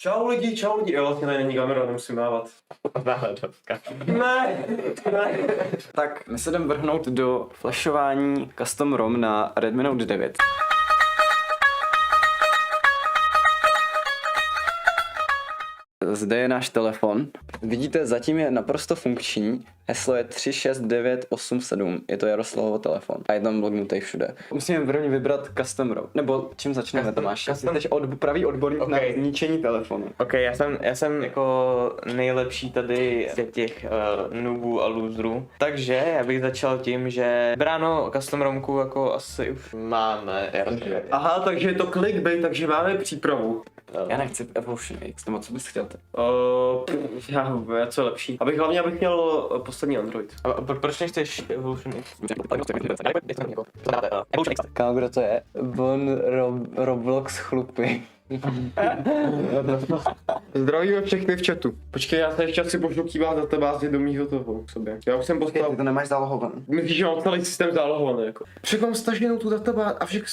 Čau lidi, jo, vlastně tady není kamera, nemusím mávat. Ne. Tak my se jdeme vrhnout do flashování custom ROM na Redmi Note 9. Zde je náš telefon. Vidíte, zatím je naprosto funkční. Heslo je 36987. Je to Jaroslavovo telefon. A je tam lognutý všude. Musíme první vybrat custom ROM. Nebo čím začneme, Tomáš? Jsi pravý odborník na zničení telefonu. Ok, já jsem jako nejlepší tady z těch noobů a loserů. Takže já bych začal tím, že bráno custom ROMku jako asi už máme. Aha, takže je to clickbait, takže máme přípravu. Já nechci Evolution X, nebo co bys chtěl ty? Já co je lepší. Abych měl poslední Android. A proč nechceš Evolution X? Kámo, kdo to je? Roblox chlupy. Zdravíme všechny v chatu. Počkej, já se ještě asi pošlu kývat databázi do mýho toho k sobě. Já už jsem poslal. Ty to nemáš zálohovaný. Myslíš, že mám celý systém zálohovaný jako. Však mám staženou tu databázi a však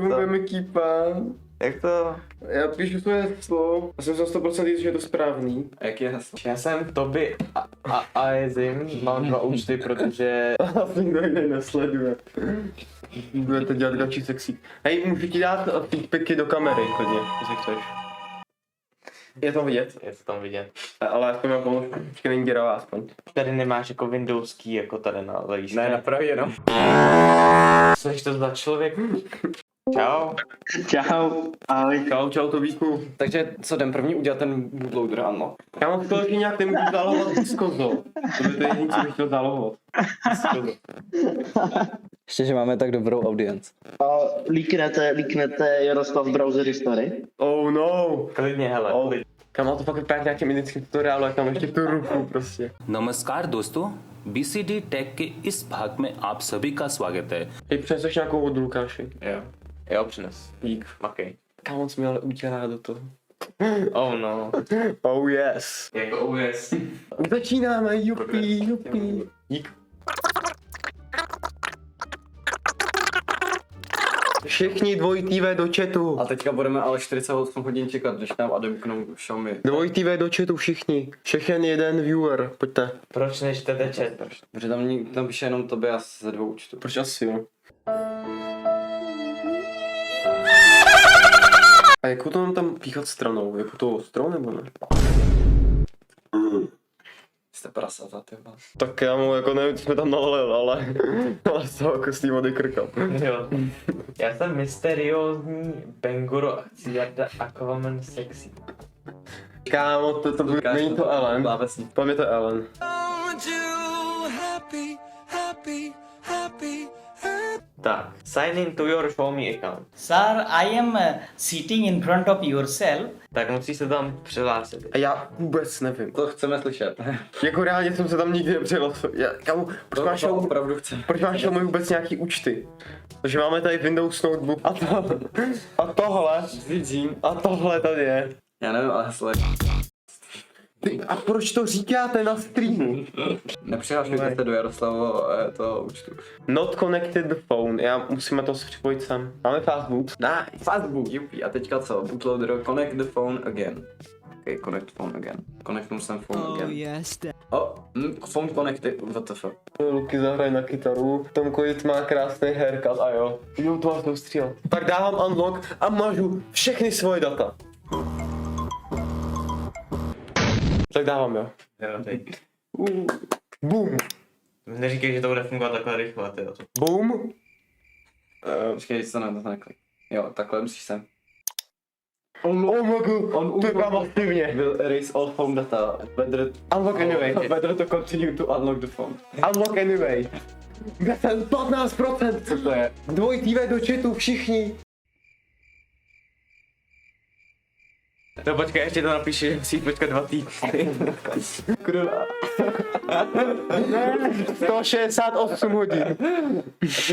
budeme kýpat. Jak to? Já píšu své heslo a jsem za 100% jistý, že je to správný. A jaký je heslo? Já jsem Toby a Ezim, mám 2 účty, protože... Asi nikdo jiný nesleduje. Budete dělat radši sexy. Hej, můžu ti dát feedbacky do kamery, klidně, jestli chceš. Je to vidět? Je to tam vidět. Ale aspoň mám položku, počkej, není děravá aspoň. Tady nemáš jako Windowský, jako tady na lejíčce. Ne, napravě jenom. Jseš to za člověk? Čau. Čau, ahoj. Čau Tobíku. Takže co jdem první udělat ten bootloader, ano. Já mám chtěl, že nějak nemůžu zálohovat Discozo. To by to jediný, co bych chtěl zálohovat. Ještě, že máme tak dobrou audience. A líknete Jaroslav Browser History? Oh no. Klidně, hele. Oh. Klidně. Kam má to fakt vypadat nějakým indickým tutoriálu, jak tam ještě tu ruku prostě. नमस्कार दोस्तों BCD take के इस भाग में आप सभी का स्वागत है। Hej, přineseš nějakou vodu, Lukáši? Jo, přines. Dík. Makej. Kam on mi ale udělá do toho? Oh no. Oh yes. Jako OS. Začínáme, jupi. Dík. Všichni dvojitý V do chatu. A teďka budeme ale 48 hodin čekat, než nám ademknou Xiaomi. Dvojitý V do chatu všichni. Všechen jeden viewer, pojďte. Proč nečtete chat? Protože tam píše jenom Tobias ze 2 účtů. Proč asi jo? A jakou to mám tam píchat stranou? Jako to ostrou nebo ne? Jste prasata, ty vás. Tak já mu jako nevím, co jsme tam nalil, ale z toho jako z té vody krkám. Jo. Já jsem mysteriózní Bengoro a chci dělat Aquaman sexy. Kámo, to není to Ellen. Klávesník. Podle mě to Ellen. Tak, sign in to your Xiaomi account. Sir, I am sitting in front of yourself. Tak musí se tam přihlásit. A já vůbec nevím. To chceme slyšet. Jako reálně jsem se tam nikdy nepřihlásil. Kámo, proč máš To opravdu chceme. proč máš Xiaomi vůbec nějaký účty? Takže máme tady Windows Notebook a tohle tady je. Já nevím, ale heslo je... A proč to říkáte na streamu? Nepřihlášujte se do Jaroslavovo toho účtu. Not connected the phone. Já musíme to připojit sem. Máme fastboot. Nice. Fastbook, jupi. A teďka co? Bootloader, connect the phone again. Okay, connect phone again. Connectnu sem phone again. Phone connected, WTF. Luky zahraje na kytaru, Tomko Jit má krásný haircut a jo. Jo, to vás neustřílel. Tak dávám unlock a mažu všechny svoje data. Tak dávám, jo. Jo, teď. Boom. Neříkej, že to bude fungovat takhle rychle, tyjo. Boom. Počkej, co to neklik. Jo, takhle musíš sem. Oh my god, to je masivně. Will erase all phone data. Unlock anyway. Better to continue to unlock the phone. Unlock anyway. Ten 15%. Co to je? Dvojitý V do chatu, všichni. No počkej, ještě to napíše, že musí počkat 2 týdny. Kurva. 168 hodin.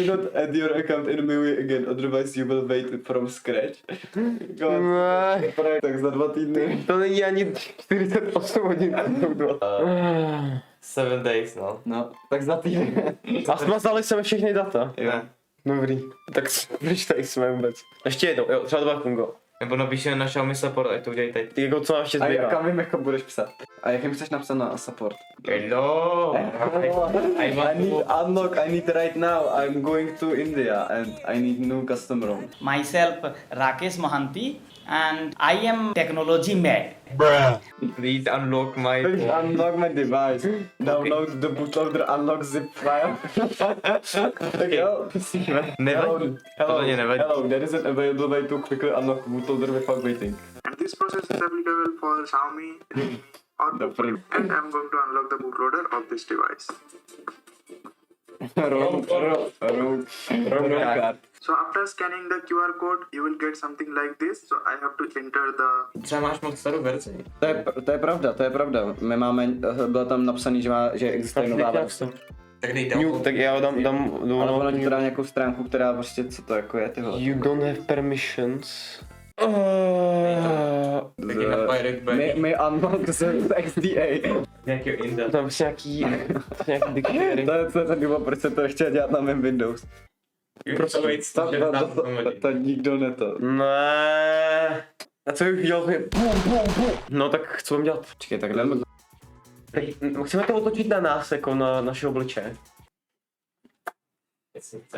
Do not add your account in MIUI again, otherwise you will wait from scratch. God. Ne. Tak za 2 týdny. To není ani 48 hodin. 7 days, no. No, tak za týden. A smazali jsme všechny data. Jo. Ne. Dobrý. Tak proč tady jsme vůbec? Ještě jednou, jo, třeba to bude fungo. Nebo napíšeme na Xiaomi support, ať to udělají teď. Ty jako co nám ještě A zbývá? kam vím, jako budeš psát? A jak jim chceš napsat na support? Hello! I need unlock, I need right now, I'm going to India and I need new custom ROM. Myself, Rakesh Mohanty, and I am technology mad. Please unlock my Please phone. unlock my device. Download the bootloader unlock zip file. Tak jo. Nevadí. Tohle nevadí. Hello, there is an available way to quickly unlock bootloader without waiting. And this process is applicable for Xiaomi, Redmi, or The Poco. And I'm going to unlock the bootloader of this device. ROM card. So after scanning the QR code, you will get something like this. So I have to enter the Třeba máš moc starou verzi. To je pravda. My máme, bylo tam napsaný, že existuje nová verze. Tak dej Tak já dám Ale ono ti to dá nějakou stránku, která prostě, co to jako je, ty vole. You don't have permissions. Tak je na Pirate Bay. My unlock the XDA. Nějakého Inda. Tam prostě nějaký dictionary. To je ten důvod, proč se to chtěl dělat na mém Windows. To nikdo neto. Ne. A co bych udělal? No tak co mám dělat? Počkej, tak jdeme. Tak musíme to otočit na nás, jako na naše obličeje.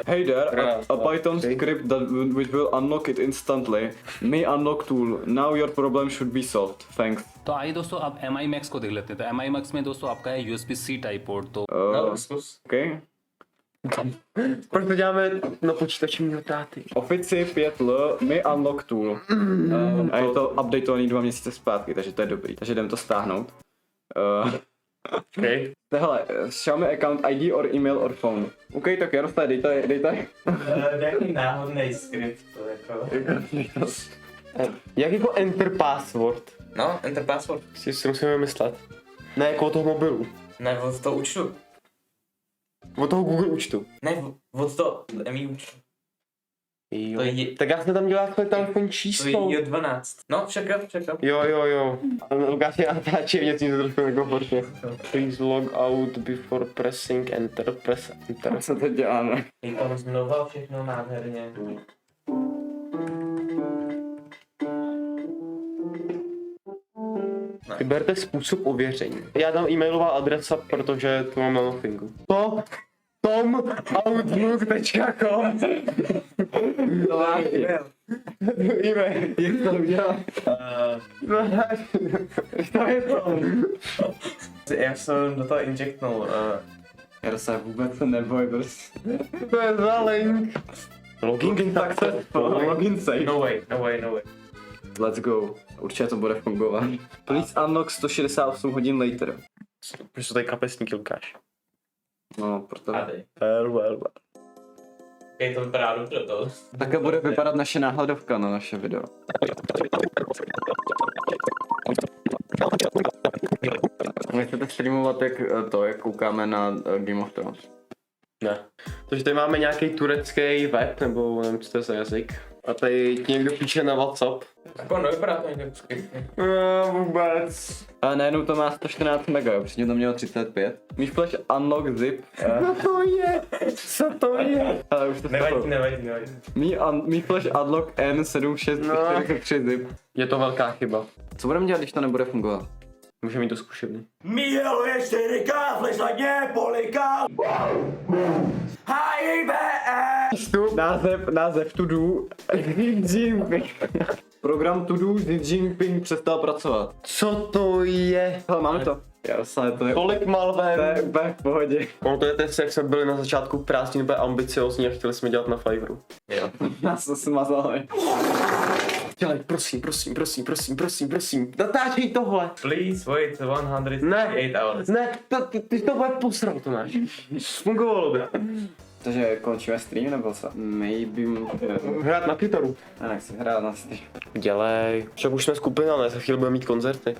Hey there, a Python script which will unlock it instantly. Me unlock tool. Now your problem should be solved. Thanks. तो आइए दोस्तों अब MI Max को देख लेते हैं। तो MI Max में दोस्तों आपका है USB-C टाइप पोर्ट। तो Okay. Proč to děláme na počítači mého táty? Office 5L, mi unlock tool. A je to updateovaný 2 měsíce zpátky, takže to je dobrý. Takže jdem to stáhnout. Okay. Hele, Xiaomi account ID or email or phone. OK, tak Jaroslav, dejte. Nějaký náhodný skript to jako. Jak jako enter password? No, enter password. Si musíme myslet. Ne, jako od toho mobilu. Ne, od toho účtu. Od toho Google účtu. Ne, od toho MI účtu. Jo. To je- Tak já jsem tam dělal takové telefonní To číslo. je 12. No, čekám. Jo. Lukáš je natáčí, něco to trošku nekomfortně. Please log out before pressing enter, press enter. Co to děláme? Je tam znova všechno nádherně. Vyberte způsob ověření. Já dám e-mailová adresa, protože to mám na Nothingu. To tomoutlook.com To máš e-mail. e-mail. Jak to udělal? To je to. Já jsem do toho injektnul. Jaroslav, vůbec se neboj, prostě. To je za link. Login successful. Login safe. No way. Let's go. Určitě to bude fungovat. Please unlock 168 hodin later. Proč jsou tady kapesníky, Lukáš? No, proto. Well. Je to vypadá dobře to. Takhle bude vypadat naše náhledovka na naše video. My chcete streamovat jak koukáme na Game of Thrones. Ne. Takže tady máme nějaký turecký web, nebo nevím, co to je za jazyk. A tady ti někdo píše na WhatsApp. Jako nevypadá to někde skrytně. Vůbec. A najednou to má 114 mega, předtím to mělo 35. Míš flash unlock zip. Co to je? Ale už to Nevadí. Mí flash unlock N7643 zip. Je to velká chyba. Co budeme dělat, když to nebude fungovat? Můžeme mít to zkušebný. Míl je 4K, flashlight polika. Název to do. Xi Jinping. Program to do Xi Jinping přestal pracovat. Co to je? Hele, máme to. Jaroslav, to je Kolik malvém? to je úplně v pohodě. Ono to je ten, jak jsme byli na začátku prázdnin úplně ambiciozní a chtěli jsme dělat na Fiverru. Jo. Nás to smazali. Dělej, prosím. Natáčej tohle. Please wait 108 Ne. hours. Ne, ty to bude posral, Tomáš. Fungovalo by. Takže končíme stream nebo co? Maybe Hrát na kytaru. já nechci hrát na stream. Dělej. Však už jsme skupina, ne? Za chvíli budeme mít koncerty.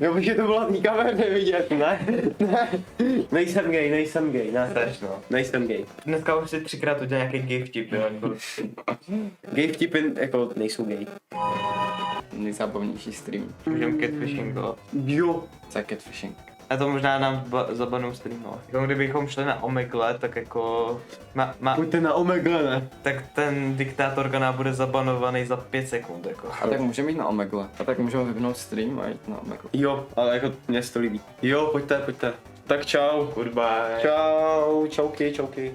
Jo, protože to bylo hlavní kamer nevidět, ne? Nejsem gay, ne? Strašno. Nejsem gay. Dneska už si 3krát udělal nějaký gay vtip, jo. Jako. Gay vtipy jako nejsou gay. Nejzábavnější stream. Můžeme catfishing, jo. Jo. Co je catfishing? A to možná nám zabanou stream, no. Jako kdybychom šli na Omegle, tak jako... Pojďte na Omegle, ne? Tak ten diktátor kanál bude zabanovaný za 5 sekund, jako. A tak můžeme jít na Omegle. A tak můžeme vypnout stream a jít na Omegle. Jo, ale jako mě se to líbí. Jo, pojďte. Tak čau. Goodbye. Čau, čauky.